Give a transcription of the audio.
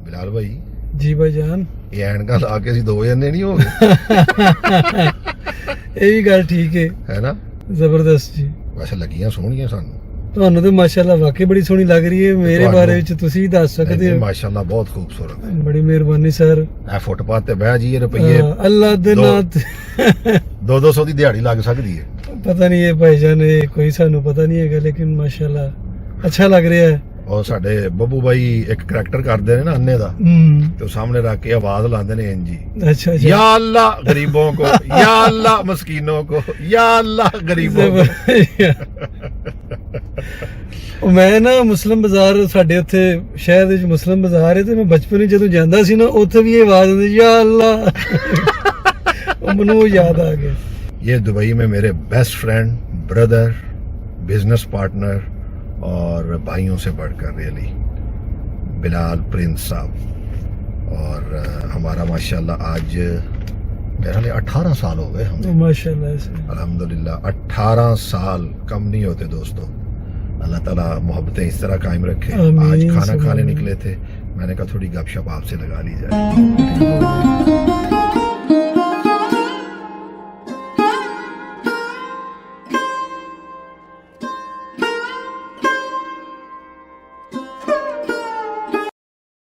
बिलाल भाई जी भाईजान ये ਐਨਕਾਂ ਲਾ ਕੇ ਅਸੀਂ ਦੋ ਜਣੇ ਨਹੀਂ ਹੋ ਗਏ ਇਹ ਵੀ ਗੱਲ ਠੀਕ ਹੈ ਹੈ ਨਾ ਜ਼ਬਰਦਸਤ ਜੀ ਵੈਸੇ ਲੱਗੀਆਂ ਸੋਹਣੀਆਂ ਸਾਨੂੰ ਤੁਹਾਨੂੰ ਤੇ ਮਾਸ਼ਾਅੱਲਾ ਵਾਕਈ ਬੜੀ ਸੋਹਣੀ ਲੱਗ ਰਹੀ ਹੈ ਮੇਰੇ ਬਾਰੇ ਵਿੱਚ ਤੁਸੀਂ ਹੀ ਦੱਸ ਸਕਦੇ ਹੋ ਮਾਸ਼ਾਅੱਲਾ ਬਹੁਤ ਖੂਬਸੂਰਤ ਹੈ ਬੜੀ ਮਿਹਰਬਾਨੀ ਸਰ ਇਹ ਫੁੱਟਪਾਥ ਤੇ ਬਹਿ ਜਾਈਏ ਰੁਪਈਏ ਅੱਲਾ ਦੇ ਨਾਂ ਤੇ 200 ਦੀ ਦਿਹਾੜੀ ਲੱਗ ਸਕਦੀ ਹੈ ਪਤਾ ਨਹੀਂ ਇਹ ਭਾਈਜਾਨ ਇਹ ਕੋਈ ਸਾਨੂੰ ਪਤਾ ਨਹੀਂ ਹੈਗਾ ਲੇਕਿਨ ਮਾਸ਼ਾਅੱਲਾ ਅੱਛਾ ਲੱਗ ਰਿਹਾ ਹੈ ਔਰ ਸਾਡੇ ਬੱਬੂ ਬਾਈ ਇੱਕ ਕਰੈਕਟਰ ਕਰਦੇ ਨੇ ਨਾ ਅੰਨੇ ਦਾ ਤੇ ਉਹ ਸਾਹਮਣੇ ਰੱਖ ਕੇ ਆਵਾਜ਼ ਲਾਉਂਦੇ ਨੇ ਇੰਜੀ अच्छा अच्छा या अल्लाह गरीबों को या अल्लाह मस्कीनों को या अल्लाह गरीबों को ਉਹ ਮੈਂ ਨਾ ਮੁਸਲਿਮ ਬਾਜ਼ਾਰ ਸਾਡੇ ਉੱਥੇ ਸ਼ਹਿਰ ਦੇ ਵਿੱਚ ਮੁਸਲਿਮ ਬਾਜ਼ਾਰ ਹੈ ਤੇ ਮੈਂ ਬਚਪਨ ਵਿੱਚ ਜਦੋਂ ਜਾਂਦਾ ਸੀ ਨਾ ਉੱਥੇ ਵੀ ਇਹ ਆਵਾਜ਼ ਆਉਂਦੀ ਯਾ ਅੱਲਾ ਉਹ ਮੈਨੂੰ ਉਹ ਯਾਦ ਆ ਗਿਆ ये दुबई में मेरे best friend brother business partner और भाइयों से बढ़कर रियली बिलाल प्रिंस साहब और हमारा माशाल्लाह आज मेरा लिए 18 साल हो गए हम माशाल्लाह से अल्हम्दुलिल्लाह 18 साल कम नहीं होते दोस्तों अल्लाह ताला मोहब्बतें इस तरह कायम रखे आज खाना खाने निकले थे मैंने कहा थोड़ी गपशप आपसे लगा ली जाए